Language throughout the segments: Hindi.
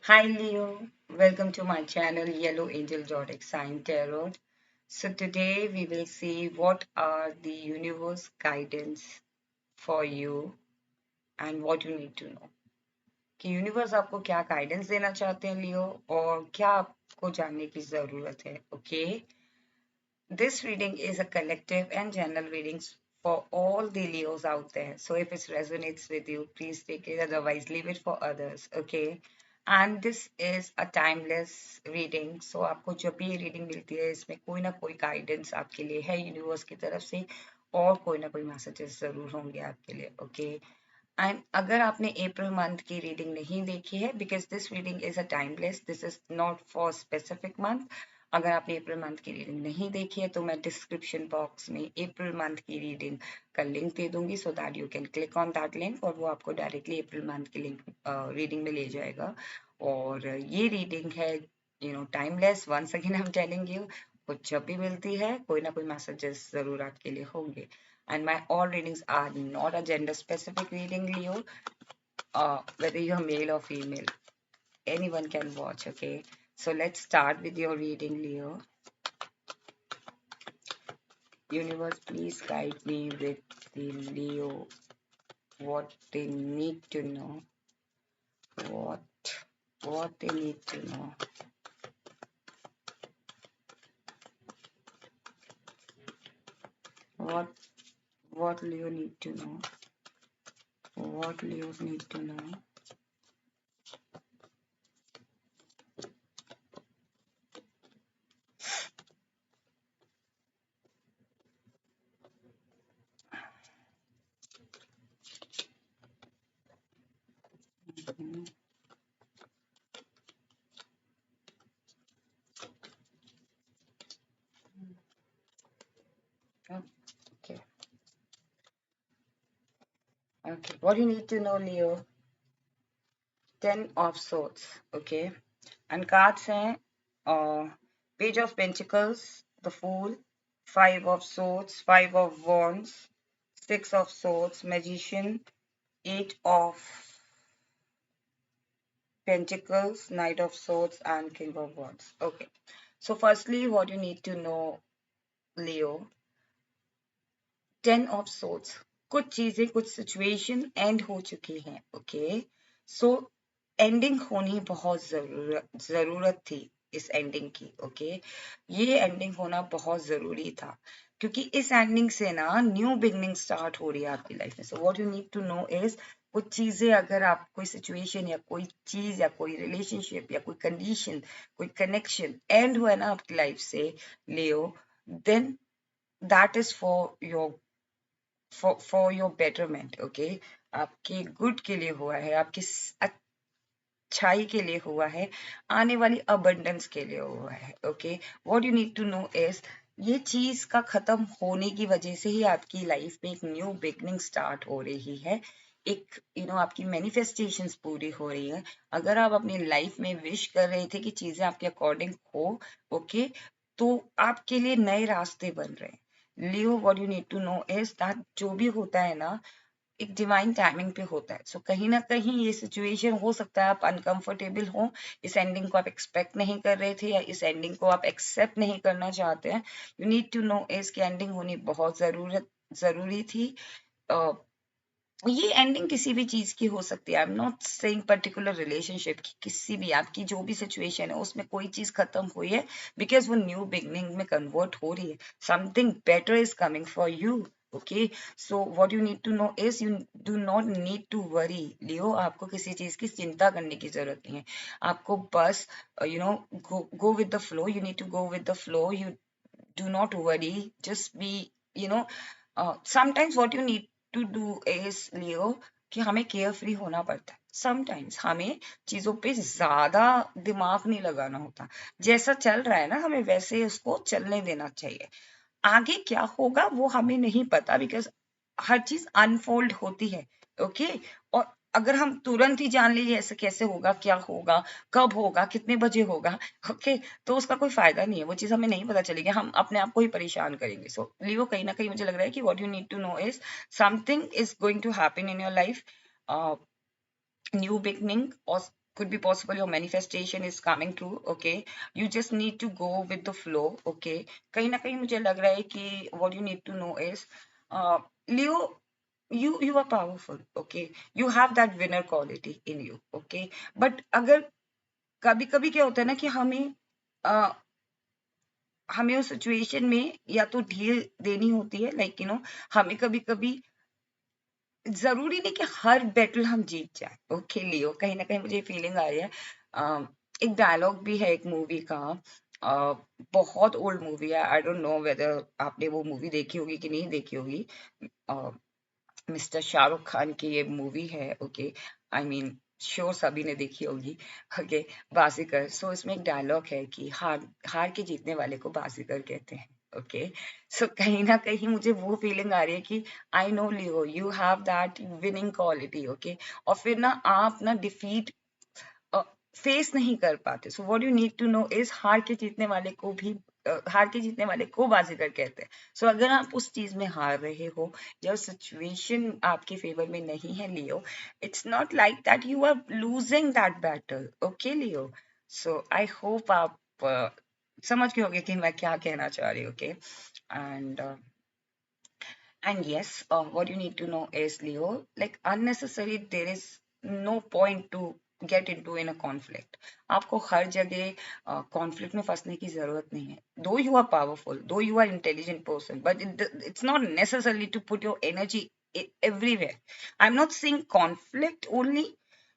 Hi Leo, welcome to my channel Yellow Angel Zodiac Sign Tarot. So today we will see what are the universe guidance for you and what you need to know. कि यूनिवर्स आपको क्या गाइडेंस देना चाहते हैं लियो और क्या आपको जानने की जरूरत है. Okay, this reading is a collective and general readings for all the Leos out there. So if it resonates with you, please take it. Otherwise, leave it for others. Okay. And this is a timeless reading. So आपको जब भी ये रीडिंग मिलती है इसमें कोई ना कोई गाइडेंस आपके लिए है यूनिवर्स की तरफ से और कोई ना कोई मैसेजेस जरूर होंगे आपके लिए. ओके. एंड अगर आपने अप्रैल मंथ की रीडिंग नहीं देखी है because this reading is a timeless, this is not for specific month. अगर आपने अप्रैल मंथ की रीडिंग नहीं देखी है तो मैं डिस्क्रिप्शन बॉक्स में अप्रैल मंथ की रीडिंग का लिंक दे दूंगी so that you can click on that link और वो आपको डायरेक्टली अप्रैल मंथ की लिंक रीडिंग में ले जाएगा. और ये रीडिंग है timeless. Once again I am telling you, कुछ जब भी मिलती है कोई ना कोई मैसेजेस जरूर आपके लिए होंगे. And my all readings are not a gender specific reading, Leo. Whether you're male or female, anyone can watch. Okay, so let's start with your reading, Leo. Universe, please guide me with the Leo. What they need to know. What what they need to know. What what Leo need to know. What Leos need to know. Mhm. Oh, okay. Okay. What you need to know, Leo. 10 of Swords. Okay. And cards हैं Page of Pentacles, the Fool, 5 of Swords, 5 of Wands, 6 of Swords, Magician, 8 of Pentacles, Knight of Swords, and King of Wands. Okay. So firstly, what you need to know, Leo, 10 of Swords. कुछ चीजें कुछ सिचुएशन एंड हो चुकी हैं. ओके, सो एंडिंग होनी बहुत जरूरत थी इस एंडिंग की. ओके, ये एंडिंग होना बहुत जरूरी था क्योंकि इस एंडिंग से ना न्यू बिगनिंग स्टार्ट हो रही है आपकी लाइफ में. So what you need to know is कुछ चीजें अगर आप कोई सिचुएशन या कोई चीज या कोई रिलेशनशिप या कोई कंडीशन कोई कनेक्शन एंड हुआ है ना आपकी लाइफ से Leo, then that is for your betterment. Okay, आपके गुड के लिए हुआ है, आपकी अच्छाई के लिए हुआ है, आने वाली अबंडेंस के लिए हुआ है. Okay, what you need to know is ये चीज का खत्म होने की वजह से ही आपकी लाइफ में एक न्यू बिगनिंग स्टार्ट हो रही है. एक आपकी मैनिफेस्टेशंस पूरी हो रही है. अगर आप अपनी लाइफ में विश कर रहे थे कि चीजें आपके अकॉर्डिंग हो, ओके, तो आपके लिए नए रास्ते बन रहे हैं. Leo, what you need to know is that जो भी होता है ना एक डिवाइन टाइमिंग पे होता है. सो कहीं ना कहीं ये सिचुएशन हो सकता है आप अनकंफर्टेबल हो, इस एंडिंग को आप एक्सपेक्ट नहीं कर रहे थे या इस एंडिंग को आप एक्सेप्ट नहीं करना चाहते हैं. यू नीड टू नो इस की एंडिंग होनी बहुत जरूरी थी. ये एंडिंग किसी भी चीज की हो सकती है. I am not saying particular relationship की, किसी भी आपकी जो भी सिचुएशन है उसमें कोई चीज खत्म हुई है बिकॉज वो न्यू बिगनिंग में कन्वर्ट हो रही है. Something better is coming for you. Okay, so what you need to know is you do not need to worry. Leo, आपको किसी चीज की चिंता करने की जरूरत नहीं है. आपको बस go with the flow. You need to go with the flow. You do not worry, just be, you know sometimes what you need to do is, Leo, कि हमें केयर फ्री होना पड़ता है. समटाइम्स हमें चीजों पे ज्यादा दिमाग नहीं लगाना होता. जैसा चल रहा है ना हमें वैसे उसको चलने देना चाहिए. आगे क्या होगा वो हमें नहीं पता बिकॉज हर चीज अनफोल्ड होती है. ओके, और अगर हम तुरंत ही जान लीजिए ऐसे कैसे होगा, क्या होगा, कब होगा, कितने बजे होगा, ओके, तो उसका कोई फायदा नहीं है. वो चीज हमें नहीं पता चलेगी, हम अपने आप को ही परेशान करेंगे. सो लियो, कहीं ना कहीं मुझे लग रहा है कि what you need to know is something is going to happen in your life. New beginning और could be possible your manifestation is coming true. Okay, you just need to go with the flow. Okay, कहीं ना कहीं मुझे लग रहा है कि what you need to know is Leo, you are powerful. Okay, you have that winner quality in you. Okay, but अगर कभी कभी क्या होता है ना कि हमें उस सिचुएशन में या तो ढील देनी होती है, लाइक हमें कभी कभी जरूरी नहीं कि हर बैटल हम जीत जाए. ओके लियो, कहीं ना कहीं मुझे फीलिंग आ रही है. एक डायलॉग भी है एक मूवी का, बहुत ओल्ड मूवी है, आई डोंट नो वेदर आपने वो मूवी देखी होगी कि नहीं देखी होगी. मिस्टर शाहरुख खान की ये मूवी है. ओके, आई मीन श्योर सभी ने देखी होगी. ओके, बाजीगर. सो इसमें एक डायलॉग है कि हार हार के जीतने वाले को बाजीगर कहते हैं. ओके, सो कहीं ना कहीं मुझे वो फीलिंग आ रही है कि I know Leo, you have that winning quality. Okay, और फिर ना आप ना डिफीट फेस नहीं कर पाते. So what you need to know is हार के जीतने वाले को बाजीगर कहते हैं. सो अगर आप उस चीज में हार रहे हो या सिचुएशन आपके फेवर में नहीं है Leo, it's not like that you are losing that battle. Okay Leo, so I hope आप समझ गए होंगे कि मैं क्या कहना चाह रही हूँ. Okay, and and yes, what you need to know is, Leo, like unnecessary, there is no point to get into in a conflict. आपको हर जगह conflict में फंसने की जरूरत नहीं है. Though you are powerful, though you are intelligent person, but it's not necessarily to put your energy everywhere. I'm not saying conflict only.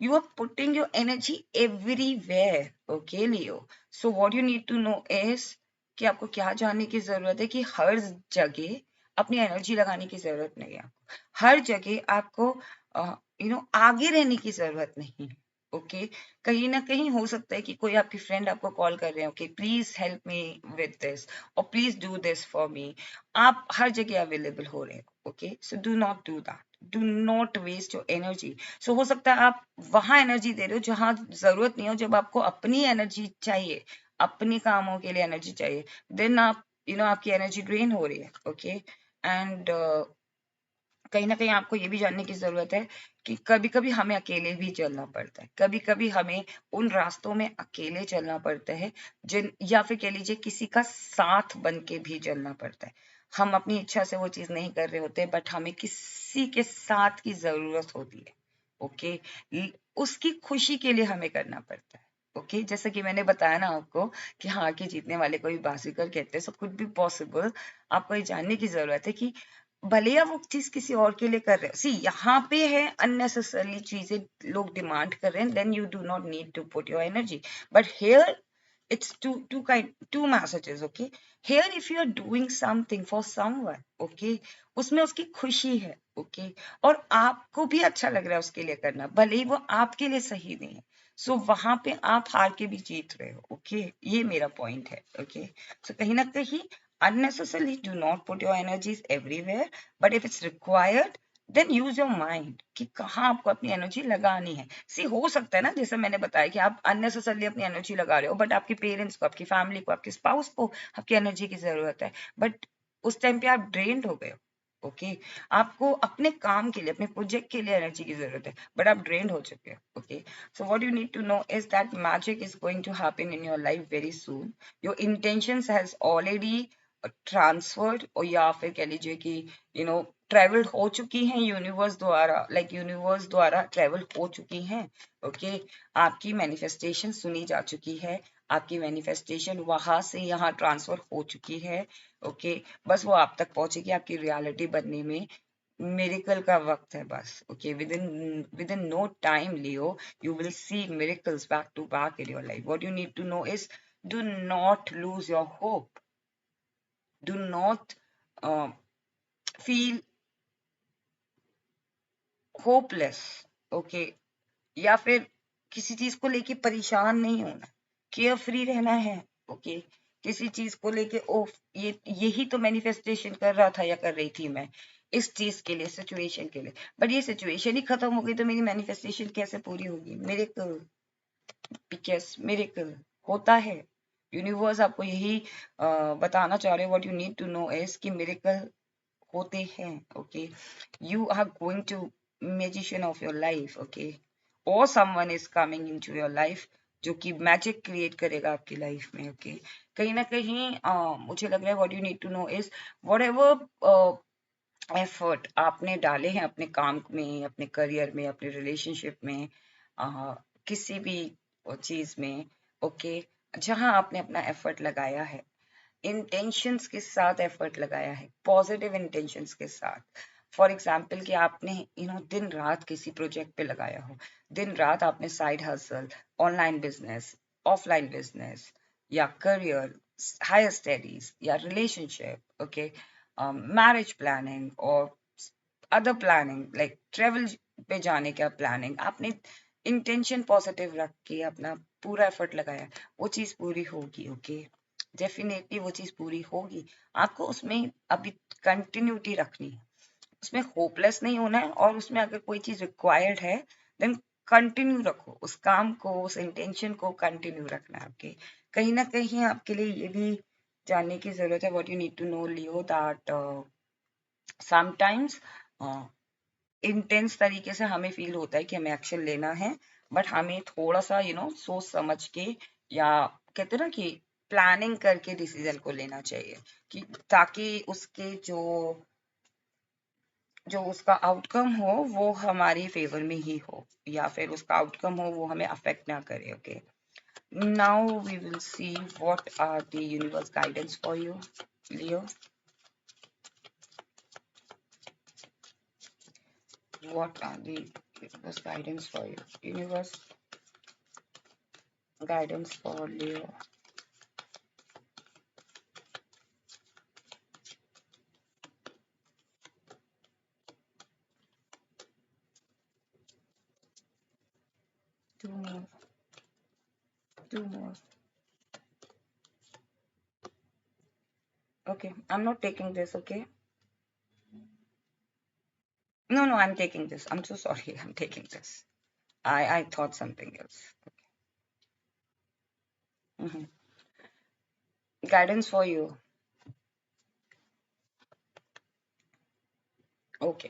You are putting your energy everywhere. Okay, Leo. So what you need to know is कि आपको क्या जानने की जरूरत है कि हर जगह अपनी एनर्जी लगाने की जरूरत नहीं है. आपको हर जगह आपको आगे रहने की जरूरत नहीं है. ओके, कहीं ना कहीं हो सकता है कि कोई आपकी फ्रेंड आपको कॉल कर रहे हो कि please help me with this और please do this for me. आप हर जगह अवेलेबल हो रहे हो. Okay, so do not do that. Do not waste your energy. So हो सकता है आप वहां एनर्जी दे रहे हो जहां जरूरत नहीं हो. जब आपको अपनी एनर्जी चाहिए, अपने कामों के लिए एनर्जी चाहिए, देन आप आपकी एनर्जी ड्रेन हो रही है. ओके, एंड कहीं ना कहीं आपको ये भी जानने की जरूरत है कि कभी कभी हमें अकेले भी चलना पड़ता है. कभी कभी हमें उन रास्तों में अकेले चलना पड़ता है जिन या फिर कह लीजिए किसी का साथ बन के भी चलना पड़ता है. हम अपनी इच्छा से वो चीज नहीं कर रहे होते, बट हमें किसी के साथ की जरूरत होती है. ओके, उसकी खुशी के लिए हमें करना पड़ता है. ओके, जैसे कि मैंने बताया ना आपको कि हार के जीतने वाले को भी बाजीगर कहते हैं. सो कुड बी पॉसिबल आपको ये जानने की जरूरत है कि भले आप वो चीज किसी और के लिए कर रहे हो. सी यहाँ पे है अननेसेसरली चीजें लोग डिमांड कर रहे हैं, then you do not need to put your energy. But here it's two messages. Okay, here if you are doing something for someone, okay, उसमें उसकी खुशी है. okay, और आपको भी अच्छा लग रहा है उसके लिए करना, भले ही वो आपके लिए सही नहीं है. सो वहां पे आप हार के भी जीत रहे हो. ओके, ये मेरा पॉइंट है. ओके, सो कहीं ना कहीं unnecessarily do not put your energies everywhere, but if it's required then use your mind कि कहाँ आपको अपनी एनर्जी लगानी है. सी हो सकता है ना, जैसे मैंने बताया कि आप अननेसेसरली अपनी एनर्जी लगा रहे हो, बट आपके पेरेंट्स को, आपकी फैमिली को, आपके स्पाउस को आपकी एनर्जी की जरूरत है, बट उस टाइम पे आप ड्रेन्ड हो गए हो. ओके, आपको अपने काम के लिए, अपने प्रोजेक्ट के लिए एनर्जी की जरूरत है, बट आप ड्रेन्ड हो चुके हो. Okay, so what you need to know is that magic is going to happen in your life very soon. Your intentions has already transferred, और या फिर कह लीजिए कि ट्रेवल्ड हो चुकी हैं यूनिवर्स द्वारा, लाइक यूनिवर्स द्वारा ट्रेवल हो चुकी हैं. ओके, आपकी मैनिफेस्टेशन सुनी जा चुकी है, आपकी मैनिफेस्टेशन वहां से यहाँ ट्रांसफर हो चुकी है. ओके, बस वो आप तक पहुंचेगी आपकी रियलिटी बनने में. मिरेकल का वक्त है बस. Okay, within no time Leo, you will see miracles back to back in your life. What you need to know is do not lose your hope. Do not feel hopeless. Okay, या फिर किसी चीज को लेके परेशान नहीं होना, केयर फ्री रहना है. ओके, किसी चीज को लेके ओफ यही तो मैनिफेस्टेशन कर रहा था या कर रही थी मैं इस चीज के लिए, सिचुएशन के लिए, बट ये सिचुएशन ही खत्म हो गई तो मेरी मैनिफेस्टेशन कैसे पूरी होगी. मिरेकल, बिकॉज मिरेकल होता है. यूनिवर्स आपको यही बताना चाह रहे हो. What you need to know is कि मिरेकल होते हैं. Okay, you are going to magician of your life. Okay, or someone is coming into your life जो कि मैजिक क्रिएट करेगा आपकी लाइफ में. ओके, कहीं ना कहीं मुझे लग रहा है what you need to know is whatever effort आपने डाले हैं अपने काम में, अपने करियर में, अपने रिलेशनशिप में, किसी भी चीज में, ओके, जहां आपने अपना एफर्ट लगाया है, इंटेंशंस के साथ एफर्ट लगाया है, पॉजिटिव इंटेंशंस के साथ. फॉर एग्जाम्पल कि आपने दिन रात किसी प्रोजेक्ट पे लगाया हो, दिन रात आपने side hustle, online business, offline business, या करियर, हायर स्टडीज, या रिलेशनशिप, ओके, मैरिज प्लानिंग और अदर प्लानिंग लाइक ट्रेवल पे जाने का प्लानिंग, आपने इंटेंशन पॉजिटिव रख के अपना पूरा एफर्ट लगाया, वो चीज पूरी होगी. ओके, डेफिनेटली वो चीज पूरी होगी. आपको उसमें अभी कंटिन्यूटी रखनी है, उसमें होपलेस नहीं होना है, और उसमें अगर कोई चीज रिक्वायर्ड है देन कंटिन्यू रखो उस काम को, उस इंटेंशन को कंटिन्यू रखना है. ओके, कहीं ना कहीं आपके लिए ये भी जानने की जरूरत है, what you need to know Leo, that sometimes intense तरीके से हमें फील होता है कि हमें एक्शन लेना है, बट हमें थोड़ा सा सोच समझ के, या कहते हैं ना कि प्लानिंग करके डिसीजन को लेना चाहिए, कि ताकि उसके जो उसका आउटकम हो वो हमारी फेवर में ही हो, या फिर उसका आउटकम हो वो हमें अफेक्ट ना करे. Okay, now we will see what are the universe guidance for you, Leo. What are the universe guidance for you? Universe guidance for Leo. Two more. Two more. Okay, I'm not taking this, okay? No, no, I'm taking this. I'm so sorry. I'm taking this. I thought something else. Okay. Guidance for you. Okay,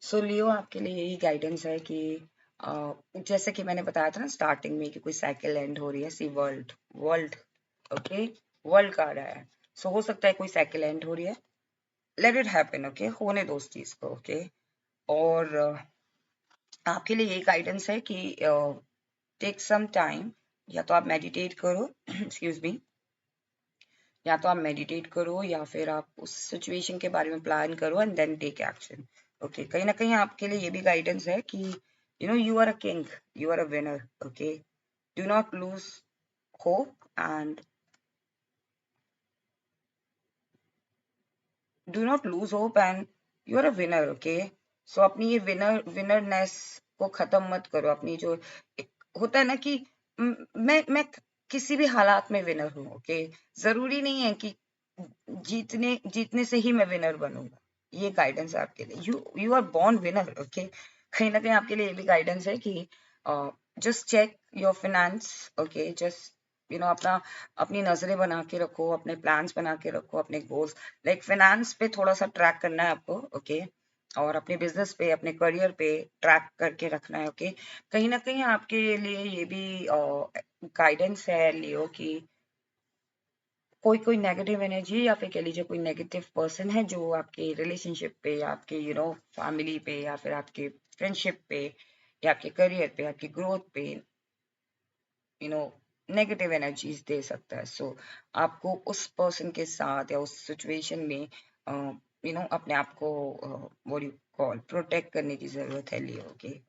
so Leo आपके लिए यही गाइडेंस है कि जैसे कि मैंने बताया था ना स्टार्टिंग में कि कोई साइकिल एंड हो रही है, सी वर्ल्ड, वर्ल्ड, ओके, वर्ल्ड का आ रहा है, सो हो सकता है कोई साइकिल एंड हो रही है, लेट इट हैपन, ओके, होने दो उस चीज को. ओके, और आपके लिए ये गाइडेंस है कि टेक सम टाइम, या तो आप मेडिटेट करो एक्सक्यूज मी, या तो आप मेडिटेट करो, या फिर आप उस सिचुएशन के बारे में प्लान करो and then take action. Okay, कहीं ना कहीं आपके लिए ये भी गाइडेंस है कि you are a king, you are a winner. Okay, do not lose hope and do not lose hope and you are a winner. Okay, so अपनी ये विनरनेस को खत्म मत करो. अपनी जो एक होता है ना कि मैं किसी भी हालात में विनर हूँ. ओके, जरूरी नहीं है कि जीतने से ही मैं विनर बनूंगा. ये गाइडेंस है आपके लिए. You are born winner. Okay, कहीं ना कहीं आपके लिए ये भी गाइडेंस है कि just check your finance. Okay, just अपना अपनी नजरें बना के रखो, अपने प्लान्स बना के रखो, अपने गोल्स लाइक फाइनेंस पे थोड़ा सा ट्रैक करना है आपको. ओके, और अपने बिजनेस पे, अपने करियर पे ट्रैक करके रखना है. ओके, कहीं ना कहीं आपके लिए ये भी गाइडेंस है लियो कि कोई कोई नेगेटिव एनर्जी, या फिर कह लीजिए कोई नेगेटिव पर्सन है जो आपके रिलेशनशिप पे, या आपके फैमिली पे, या फिर आपके फ्रेंडशिप पे, या आपके करियर पे, आपकी ग्रोथ पे नेगेटिव एनर्जीज दे सकता है. सो आपको उस पर्सन के साथ या उस सिचुएशन में अपने आप को व्हाट यू कॉल प्रोटेक्ट करने की जरूरत है Leo. Okay,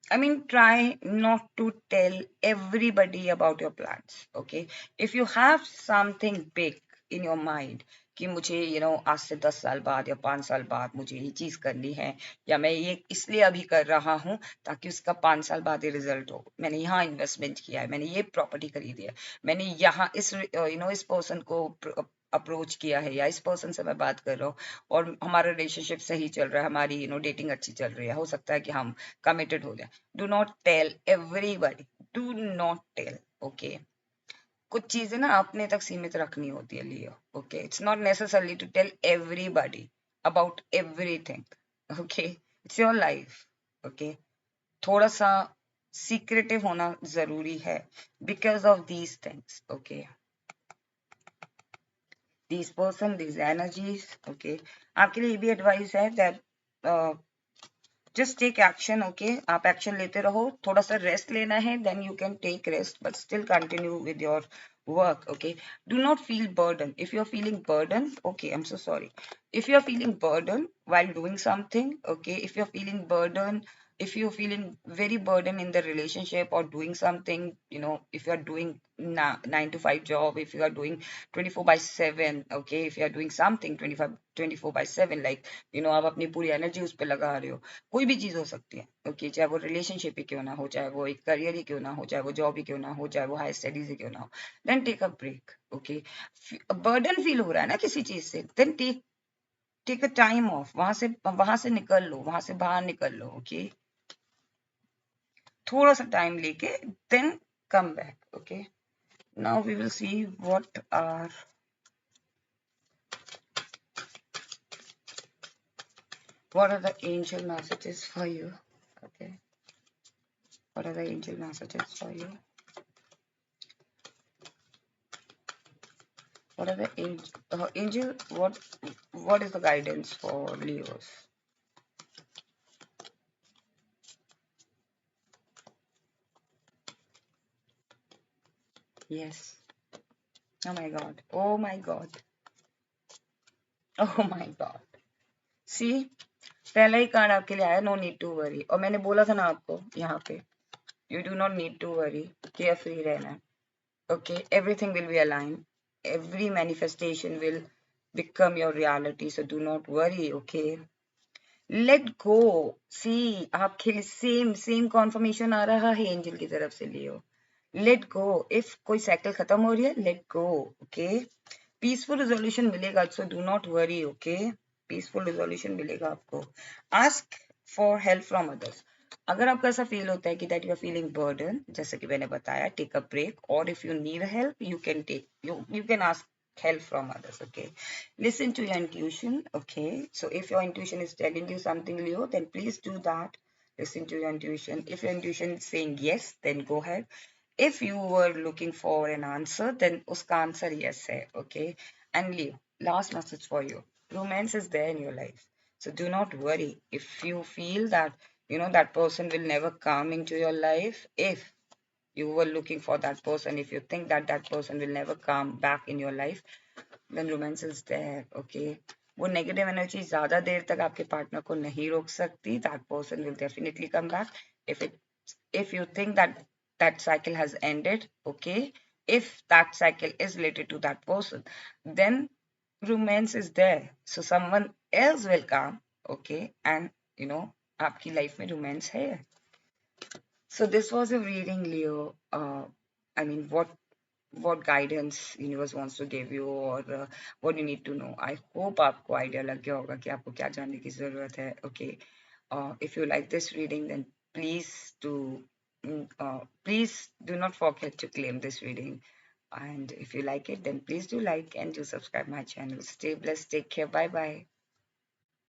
I mean, try not to tell everybody about your plans. Okay, if you have something big in your mind कि मुझे आज से 10 साल बाद या 5 साल बाद मुझे ये चीज करनी है, या मैं ये इसलिए अभी कर रहा हूँ ताकि उसका 5 साल बाद ये रिजल्ट हो, मैंने यहाँ इन्वेस्टमेंट किया है, मैंने ये प्रॉपर्टी खरीदी है, मैंने यहाँ इस पर्सन को अप्रोच किया है, या इस पर्सन से मैं बात कर रहा हूँ और हमारा रिलेशनशिप सही चल रहा है, हमारी डेटिंग अच्छी चल रही है, हो सकता है कि हम कमिटेड हो जाए. Do not tell everybody, do not tell. Okay, कुछ चीजें ना अपने तक सीमित रखनी होती है Leo. Okay, it's not necessary to tell everybody about everything. Okay, it's your life. Okay, थोड़ा सा सीक्रेटिव होना जरूरी है because of these things, okay, these person, these energies, okay. आपके लिए ये भी एडवाइस है that just take action, okay. आप एक्शन लेते रहो, थोड़ा सा रेस्ट लेना है, then you can take rest but still continue with your work, okay? Do not feel burden. If you're feeling burden, okay, I'm so sorry, if you're feeling burden while doing something, okay, if you're feeling burden, if you're feeling very burden in the relationship or doing something, you know, if you're doing 9 to 5 job, if you are doing 24/7, okay, if you are doing something 24/7, like, you know, आप अपनी पूरी एनर्जी उस पर लगा रहे हो, कोई भी चीज हो सकती है, ओके, चाहे वो रिलेशनशिप ही क्यों ना हो, चाहे वो एक करियर ही क्यों ना हो, चाहे वो जॉब ही क्यों ना हो, चाहे वो हाई स्टडीज ही क्यों ना हो, then take a break, okay. Burden feel हो रहा है ना किसी चीज से, then take a time off, वहां से निकल लो, वहां से बाहर निकल लो, ओके, थोड़ा सा टाइम लेके then come back, okay. Now we will see what are the angel messages for you, okay, what are the angel messages for you, what are the angel, what is the guidance for Leos? Yes. Oh my god, oh my god, oh my god, see, पहला ही कार्ड आपके लिए आया, नो नीड टू वरी, और मैंने बोला था ना आपको यहाँ पे, you do not need to worry, care free रहना, okay, everything will be aligned, every manifestation will become your reality, so do not worry, okay, let go, see, आपके लिए सेम कॉन्फर्मेशन आ रहा है एंजल की तरफ से, लियो, लेट गो, इफ कोई साइकिल खत्म हो रही है, let go, okay, peaceful resolution मिलेगा, so do not worry, okay, peaceful resolution मिलेगा आपको, ask for help from others, अगर आपको ऐसा फील होता है कि that you are feeling burden, जैसे कि मैंने बताया, टेक अ ब्रेक, और if you need help you can take you can ask help from others, okay, listen to your intuition, okay, so if your intuition is telling you something, Leo, then please do that, listen to your intuition, if your intuition is saying yes, then go ahead, if you were looking for an answer, then uska answer yes hai, okay. And Leo, last message for you, romance is there in your life, so do not worry if you feel that, you know, that person will never come into your life, if you were looking for that person, if you think that that person will never come back in your life, then romance is there, okay. वो नेगेटिव एनर्जी ज्यादा देर तक आपके पार्टनर को नहीं रोक सकती, that person will definitely come back, if it if you think that that cycle has ended, okay, if that cycle is related to that person, then romance is there, so someone else will come, okay, and you know, आपकी लाइफ में रोमांस है. So this was a reading, Leo. I mean, what guidance universe wants to give you, or what you need to know. I hope आपको idea लग गया होगा कि आपको क्या जानने की जरूरत है. Okay. If you like this reading, then please do not forget to claim this reading. And if you like it, then please do like and do subscribe my channel. Stay blessed. Take care. Bye bye.